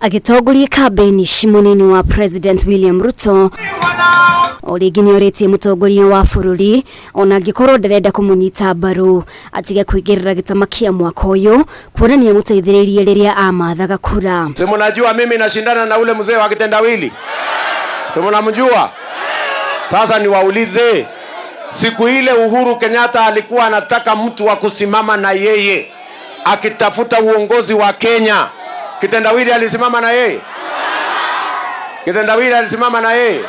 Agitongoria kambi-ini munini wa President William Ruto originyorete mutongoria wa bururi ona ngikorwo nderenda kumunyita mbaru atige kuingirira gitama kia mwaka uyu kuonania muteithiririe riria amathaga kura. Si mnajua mimi nashindana na ule mzee wa kitendawili? Si mnamjua? Sasa niwaulize, siku ile Uhuru Kenyatta alikuwa anataka mtu wa kusimama na yeye akitafuta uongozi wa Kenya. Kitendawili alisimama na yeye? Kitendawili alisimama na yeye?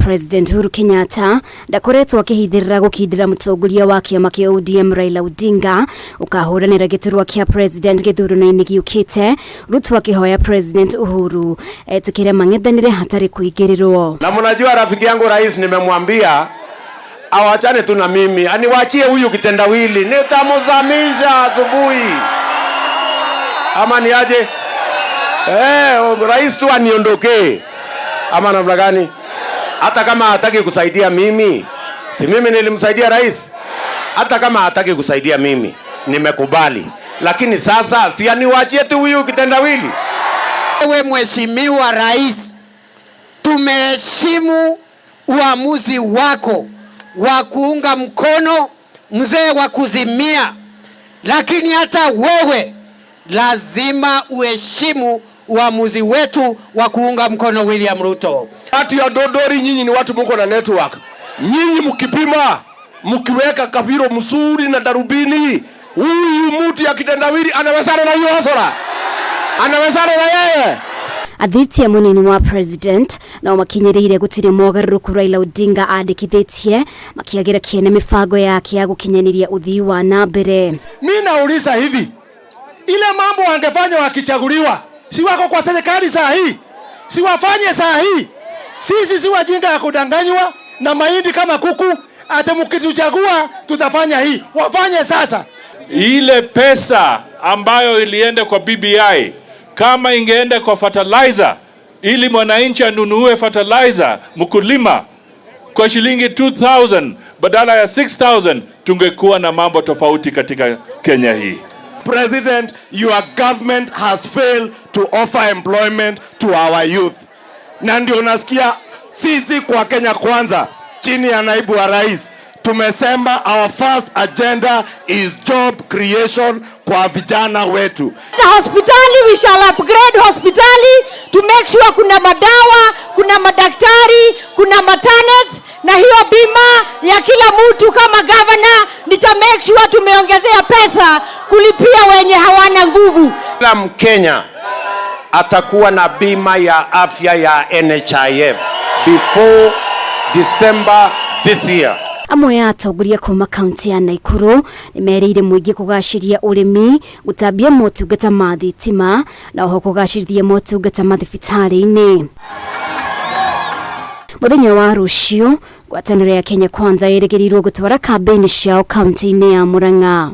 President Uhuru Kenyatta ndakoretwo akihithirira gukindira mutongoria wa kiama kia ODM Raila Odinga ukahuranira giturwa kia president githurano-ini giukite. Ruto akihoya President Uhuru etikire mang'ethanire hatari kuingirirwo. Na mnajua rafiki yangu rais nimemwambia awachane tu na mimi, aniwachie huyu kitendawili, nitamuzamisha asubuhi. Ama ni aje? Rais tu aniondokee. Ama namna gani? Hata kama hataki kusaidia mimi, si mimi nilimsaidia rais? Hata kama hataki kusaidia mimi, nimekubali. Lakini sasa si aniwachie tu huyu kitendawili. Wewe mheshimiwa rais, tumeheshimu uamuzi wako wa kuunga mkono mzee wa kuzimia, lakini hata wewe lazima uheshimu uamuzi wetu wa kuunga mkono William Ruto. Watu ya Dodori, nyinyi ni watu mko na network. Nyinyi mkipima, mkiweka kafiro mzuri na darubini, huyu mtu ya kitendawili anawezana na hiyo hasara? Anawezana na yeye? Athiriti munini wa president na makinyiririe gutire mogaruruku Raila Odinga andikithitie makiagira kiene mifango yake ya gukinyaniria uthii wa nambere. Mimi nauliza hivi, ile mambo wangefanya wakichaguliwa, si wako kwa serikali saa hii? Si wafanye saa hii? Sisi si wajinga ya kudanganywa na mahindi kama kuku, ate mkituchagua tutafanya hii. Wafanye sasa. Ile pesa ambayo ilienda kwa BBI kama ingeenda kwa fertilizer, ili mwananchi anunue fertilizer mkulima kwa shilingi 2,000 badala ya 6,000, tungekuwa na mambo tofauti katika Kenya hii. President, your government has failed to offer employment to our youth. Na ndio unasikia sisi kwa Kenya Kwanza chini ya naibu wa rais tumesema our first agenda is job creation kwa vijana wetu. Hospitali, we shall upgrade hospitali to make sure kuna madawa, kuna madaktari, kuna maternity, na hiyo bima ya kila mtu kama governor nita make sure tumeongezea pesa kulipia wenye hawana nguvu. Kila Mkenya atakuwa na bima ya afya ya NHIF before December this year. Amuhoya atongoria kuma kaunti ya Nakuru nimereire muingi kugashiria urimi, gutambia motungata ma thitima na oho kugashirithia motungata ma thibitari-ini. Muthenya wa rucio Ngwataniro ya Kenya Kwanza yeregerirwo gutwara kambi-ini ciao kaunti-ini ya Murang'a.